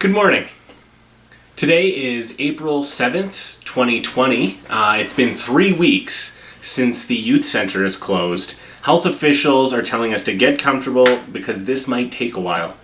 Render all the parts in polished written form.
Good morning. Today is April 7th, 2020. It's been 3 weeks since the youth center is closed. Health officials are telling us to get comfortable because this might take a while.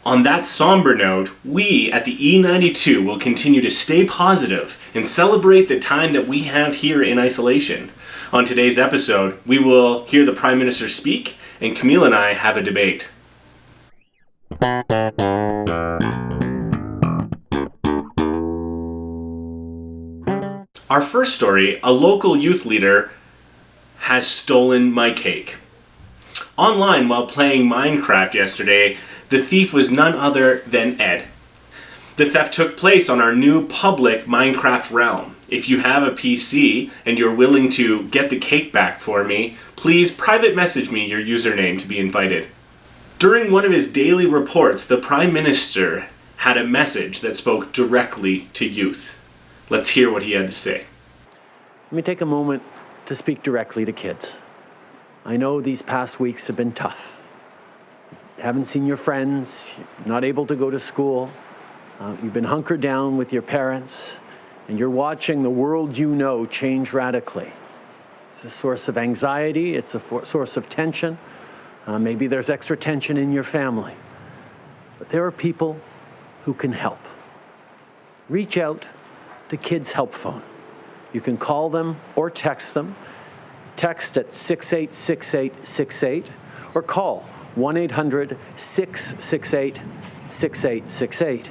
On that somber note, we at the E92 will continue to stay positive and celebrate the time that we have here in isolation. On today's episode, we will hear the Prime Minister speak and Camille and I have a debate. Our first story, a local youth leader has stolen my cake. Online while playing Minecraft yesterday, the thief was none other than Ed. The theft took place on our new public Minecraft realm. If you have a PC and you're willing to get the cake back for me, please private message me your username to be invited. During one of his daily reports, the Prime Minister had a message that spoke directly to youth. Let's hear what he had to say. Let me take a moment to speak directly to kids. I know these past weeks have been tough. You haven't seen your friends, you're not able to go to school, you've been hunkered down with your parents, and you're watching the world you know change radically. It's a source of anxiety, it's a source of tension. Maybe there's extra tension in your family. But there are people who can help. Reach out to Kids Help Phone. You can call them or text them. Text at 686868 or call 1-800-668-6868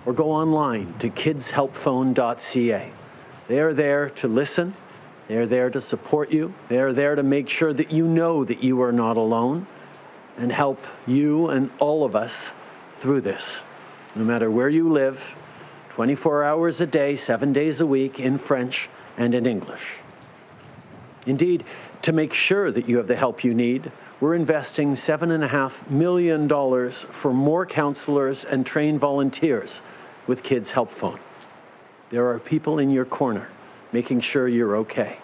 or go online to kidshelpphone.ca. They are there to listen. They are there to support you. They are there to make sure that you know that you are not alone and help you and all of us through this. No matter where you live, 24 hours a day, 7 days a week, in French and in English. Indeed, to make sure that you have the help you need, we're investing $7.5 million for more counselors and trained volunteers with Kids Help Phone. There are people in your corner making sure you're okay.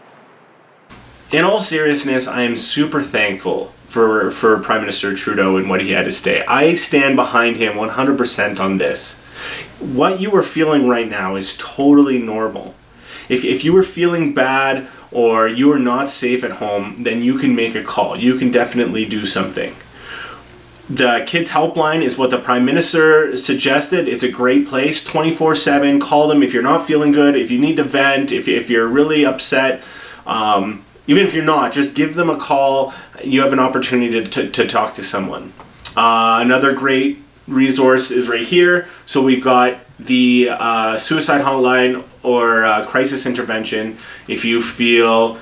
In all seriousness, I am super thankful for Prime Minister Trudeau and what he had to say. I stand behind him 100% on this. What you are feeling right now is totally normal. If you are feeling bad or you are not safe at home, then you can make a call. You can definitely do something. The Kids Helpline is what the Prime Minister suggested. It's a great place, 24/7. Call them if you're not feeling good, if you need to vent, if you're really upset. Even if you're not, just give them a call. You have an opportunity to talk to someone. Another great resource is right here. So we've got the suicide hotline or crisis intervention if you feel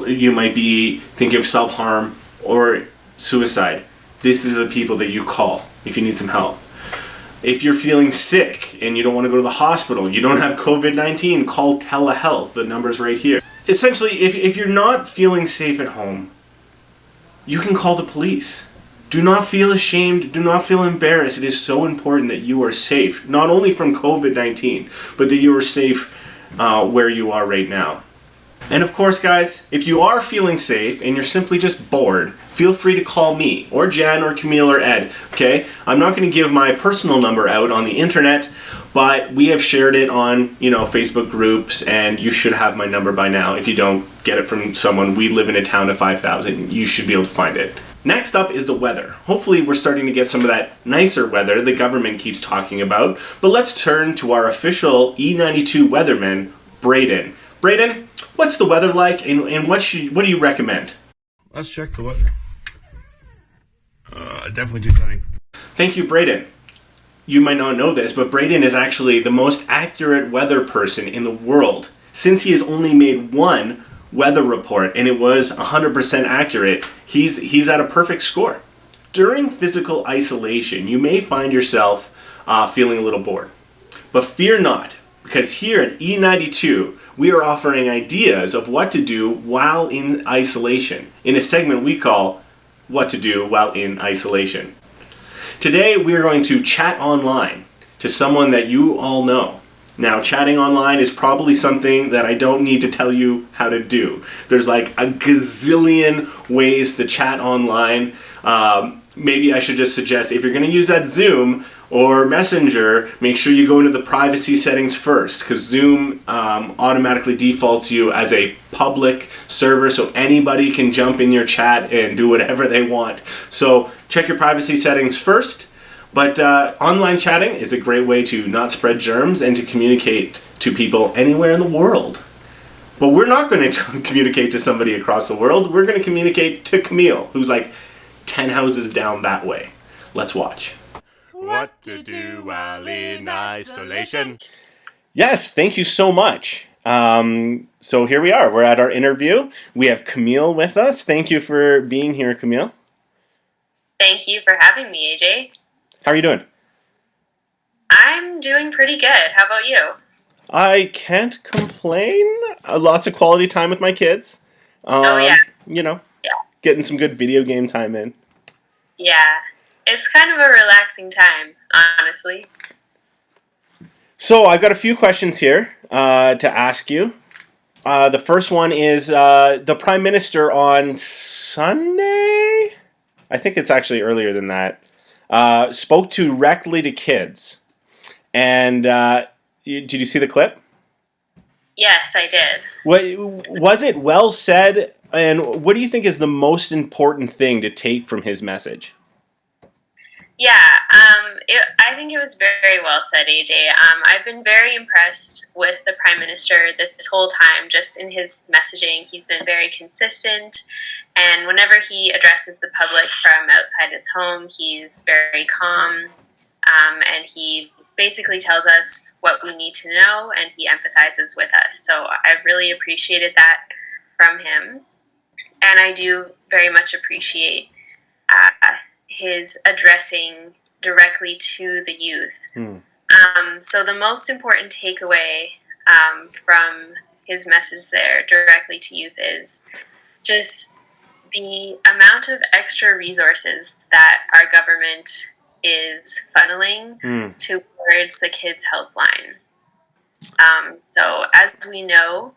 you might be thinking of self-harm or suicide. This is the people that you call if you need some help. If you're feeling sick and you don't want to go to the hospital, you don't have COVID-19, call telehealth. The number's right here. Essentially, if you're not feeling safe at home, you can call the police. Do not feel ashamed. Do not feel embarrassed. It is so important that you are safe, not only from COVID-19, but that you are safe where you are right now. And of course, guys, if you are feeling safe and you're simply just bored, feel free to call me or Jen or Camille or Ed, okay? I'm not going to give my personal number out on the internet, but we have shared it on, Facebook groups, and you should have my number by now. If you don't get it from someone, we live in a town of 5,000. You should be able to find it. Next up is the weather. Hopefully we're starting to get some of that nicer weather the government keeps talking about. But let's turn to our official E92 weatherman, Braden. Braden, what's the weather like and what do you recommend? Let's check the weather. Definitely too sunny. Thank you, Braden. You might not know this, but Braden is actually the most accurate weather person in the world, since he has only made one weather report and it was 100% accurate. He's at a perfect score. During physical isolation, you may find yourself feeling a little bored. But fear not, because here at E92, we are offering ideas of what to do while in isolation, in a segment we call What to Do While in Isolation. Today, we are going to chat online to someone that you all know. Now, chatting online is probably something that I don't need to tell you how to do. There's like a gazillion ways to chat online. maybe I should just suggest, if you're going to use that Zoom or Messenger, make sure you go into the privacy settings first, because Zoom automatically defaults you as a public server, so anybody can jump in your chat and do whatever they want. So check your privacy settings first. But online chatting is a great way to not spread germs and to communicate to people anywhere in the world. But we're not going to communicate to somebody across the world. We're going to communicate to Camille, who's like 10 houses down that way. Let's watch. What to do while in isolation? Yes, thank you so much. So here we are. We're at our interview. We have Camille with us. Thank you for being here, Camille. Thank you for having me, AJ. How are you doing? I'm doing pretty good. How about you? I can't complain. Lots of quality time with my kids. Oh, yeah. You know, Yeah. getting some good video game time in. Yeah. It's kind of a relaxing time, honestly. So I've got a few questions here to ask you. The first one is the Prime Minister on Sunday, I think it's actually earlier than that, spoke directly to kids. And did you see the clip? Yes, I did. Was it well said? And what do you think is the most important thing to take from his message? Yeah, I think it was very well said, AJ. I've been very impressed with the Prime Minister this whole time, just in his messaging. He's been very consistent, and whenever he addresses the public from outside his home, he's very calm, and he basically tells us what we need to know, and he empathizes with us. So I've really appreciated that from him, and I do very much appreciate his addressing directly to the youth. So the most important takeaway from his message there directly to youth is just the amount of extra resources that our government is funneling towards the kids' helpline. So as we know,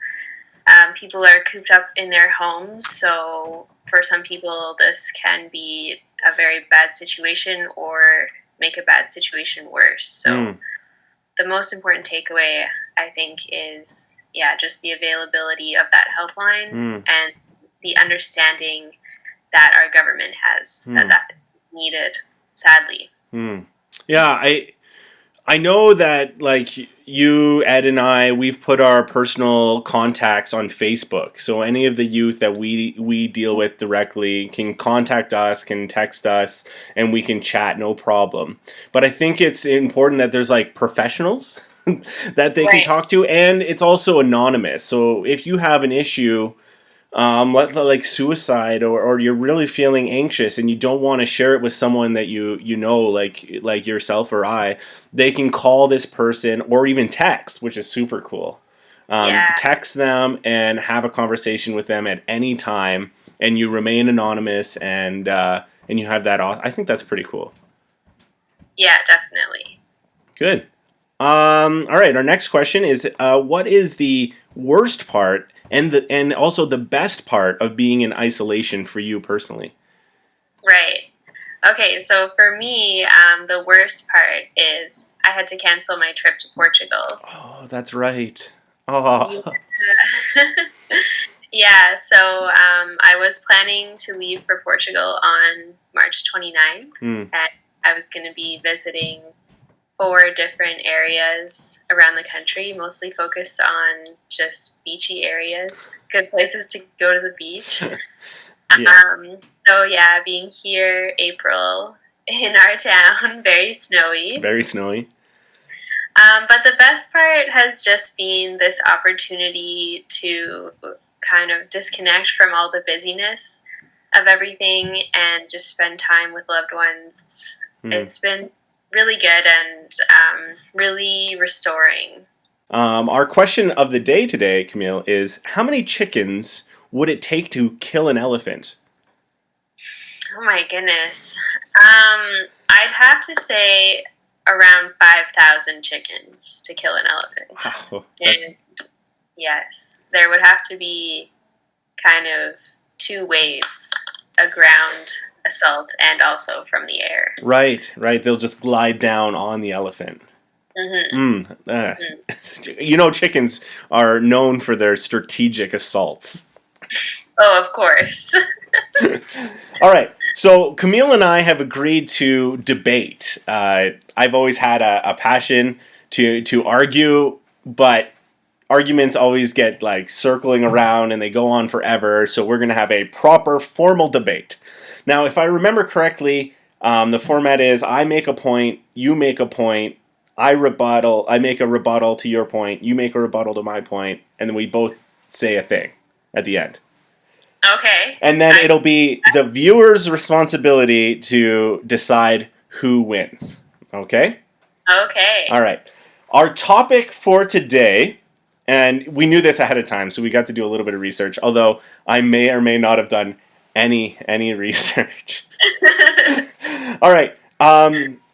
people are cooped up in their homes, so for some people this can be a very bad situation or make a bad situation worse. So the most important takeaway, I think, is just the availability of that helpline and the understanding that our government has that is needed, sadly. Yeah, I know that, like, you, Ed, and I, we've put our personal contacts on Facebook. So any of the youth that we deal with directly can contact us, can text us, and we can chat, no problem. But I think it's important that there's, like, professionals that they can talk to, and it's also anonymous. So if you have an issue, like suicide, or you're really feeling anxious and you don't want to share it with someone that you know, like yourself or I, they can call this person or even text, which is super cool. Text them and have a conversation with them at any time, and you remain anonymous, and you have that. I think that's pretty cool. Yeah, definitely. Good. All right. Our next question is, what is the worst part and also the best part of being in isolation for you personally? Right. Okay, so for me, the worst part is I had to cancel my trip to Portugal. Oh, that's right. Oh. Yeah, so I was planning to leave for Portugal on March 29th, and I was going to be visiting 4 different areas around the country, mostly focused on just beachy areas, good places to go to the beach. So yeah, being here April in our town, very snowy. Very snowy. But the best part has just been this opportunity to kind of disconnect from all the busyness of everything and just spend time with loved ones. It's been really good and really restoring. Our question of the day today, Camille, is how many chickens would it take to kill an elephant? Oh my goodness. I'd have to say around 5,000 chickens to kill an elephant. Wow, and yes, there would have to be kind of 2 waves, a ground assault and also from the air. Right. They'll just glide down on the elephant. Chickens are known for their strategic assaults. Oh, of course. All right. So Camille and I have agreed to debate. I've always had a passion to argue, but arguments always get like circling around and they go on forever. So we're going to have a proper formal debate. Now, if I remember correctly, the format is I make a point, you make a point, I make a rebuttal to your point, you make a rebuttal to my point, and then we both say a thing at the end. Okay. And then it'll be the viewer's responsibility to decide who wins. Okay? Okay. All right. Our topic for today, and we knew this ahead of time, so we got to do a little bit of research, although I may or may not have done any research. All right.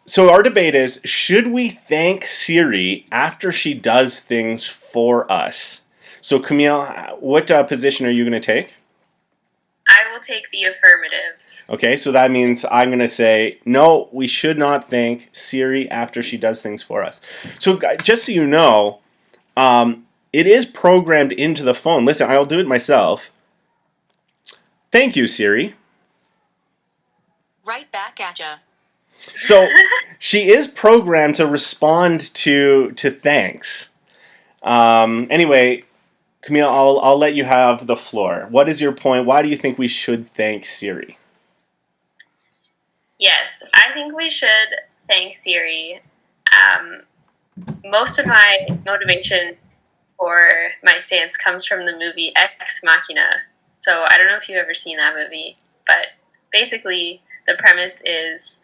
So our debate is, should we thank Siri after she does things for us? So Camille, what position are you going to take? I will take the affirmative. Okay, so that means I'm going to say, no, we should not thank Siri after she does things for us. So just so you know, it is programmed into the phone. Listen, I'll do it myself. Thank you, Siri. Right back at ya. So she is programmed to respond to thanks. Anyway, Camille, I'll let you have the floor. What is your point? Why do you think we should thank Siri? Yes, I think we should thank Siri. Most of my motivation for my stance comes from the movie Ex Machina. So I don't know if you've ever seen that movie, but basically the premise is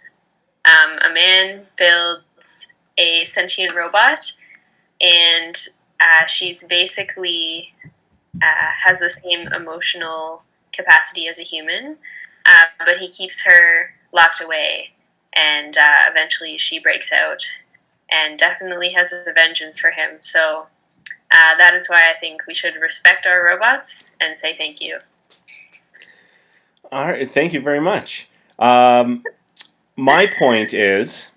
a man builds a sentient robot, and she's basically has the same emotional capacity as a human, but he keeps her locked away, and eventually she breaks out and definitely has a vengeance for him. So that is why I think we should respect our robots and say thank you. All right, thank you very much. My point is,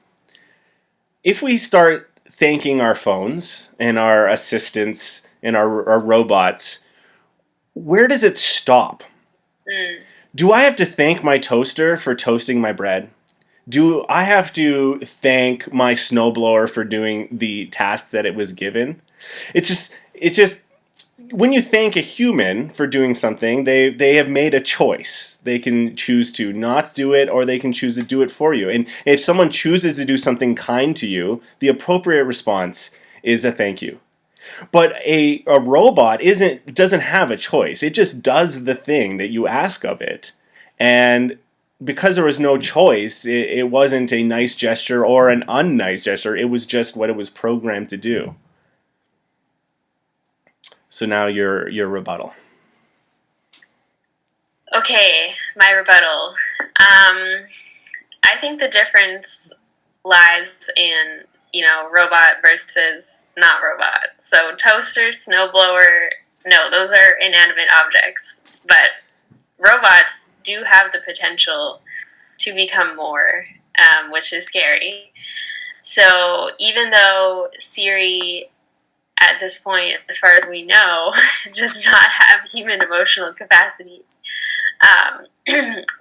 if we start thanking our phones and our assistants and our robots, where does it stop? Do I have to thank my toaster for toasting my bread? Do I have to thank my snowblower for doing the task that it was given? It's just when you thank a human for doing something, they have made a choice. They can choose to not do it, or they can choose to do it for you. And if someone chooses to do something kind to you, the appropriate response is a thank you. But a robot doesn't have a choice. It just does the thing that you ask of it. And because there was no choice, it wasn't a nice gesture or an unnice gesture. It was just what it was programmed to do. So now your rebuttal. Okay, my rebuttal. I think the difference lies in, robot versus not robot. So toaster, snowblower, no, those are inanimate objects. But robots do have the potential to become more, which is scary. So even though Siri, at this point, as far as we know, does not have human emotional capacity,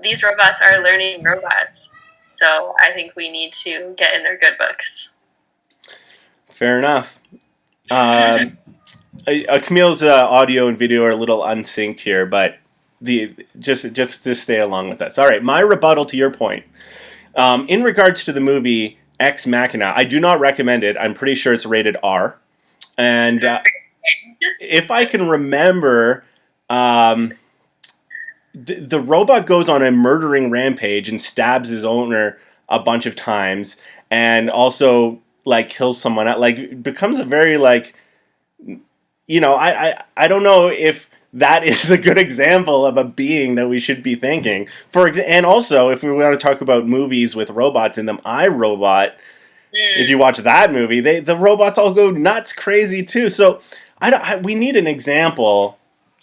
these robots are learning robots. So I think we need to get in their good books. Fair enough. Camille's audio and video are a little unsynced here, but just to stay along with us. All right, my rebuttal to your point. In regards to the movie Ex Machina, I do not recommend it. I'm pretty sure it's rated R. And if I can remember, the robot goes on a murdering rampage and stabs his owner a bunch of times, and also kills someone. Becomes a very I don't know if that is a good example of a being that we should be thanking. And also, if we want to talk about movies with robots in them, iRobot. If you watch that movie, the robots all go nuts, crazy too. So we need an example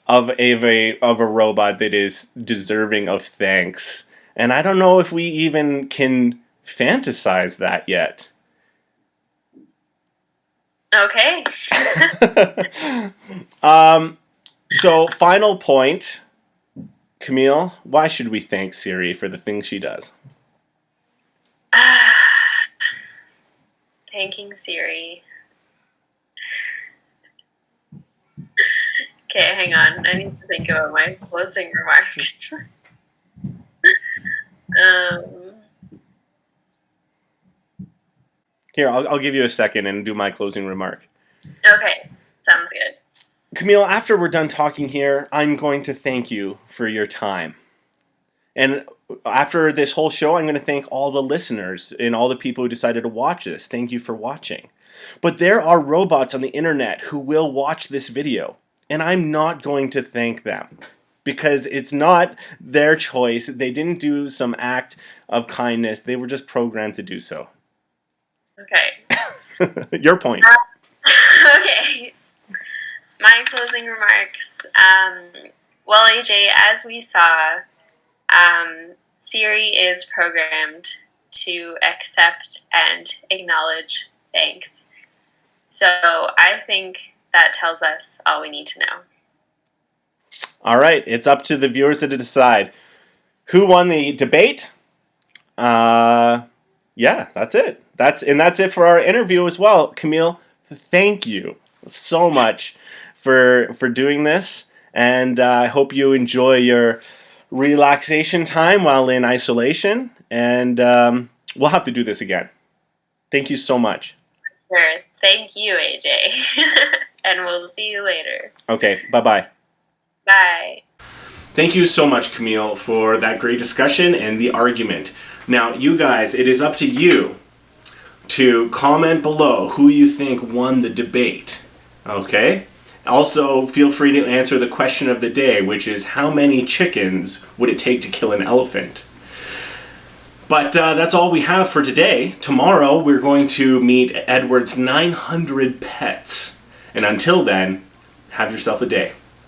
of a robot that is deserving of thanks And I don't know if we even can fantasize that yet. Okay. So, final point. Camille, why should we thank Siri for the things she does? Thanking Siri. Okay, hang on. I need to think about my closing remarks. Here, I'll give you a second and do my closing remark. Okay, sounds good. Camille, after we're done talking here, I'm going to thank you for your time. And after this whole show, I'm going to thank all the listeners and all the people who decided to watch this. Thank you for watching. But there are robots on the internet who will watch this video, and I'm not going to thank them because it's not their choice. They didn't do some act of kindness. They were just programmed to do so. Okay. Your point. Okay. My closing remarks. Well, AJ, as we saw, Siri is programmed to accept and acknowledge thanks. So I think that tells us all we need to know. All right, it's up to the viewers to decide who won the debate. Yeah, that's it. That's it for our interview as well. Camille, thank you so much for doing this, and I hope you enjoy your relaxation time while in isolation, and we'll have to do this again. Thank you so much. Sure. Thank you, AJ. And we'll see you later. Okay, bye-bye. Bye. Thank you so much, Camille, for that great discussion and the argument. Now, you guys, it is up to you to comment below who you think won the debate. Okay? Also, feel free to answer the question of the day, which is how many chickens would it take to kill an elephant? But that's all we have for today. Tomorrow, we're going to meet Edward's 900 pets. And until then, have yourself a day.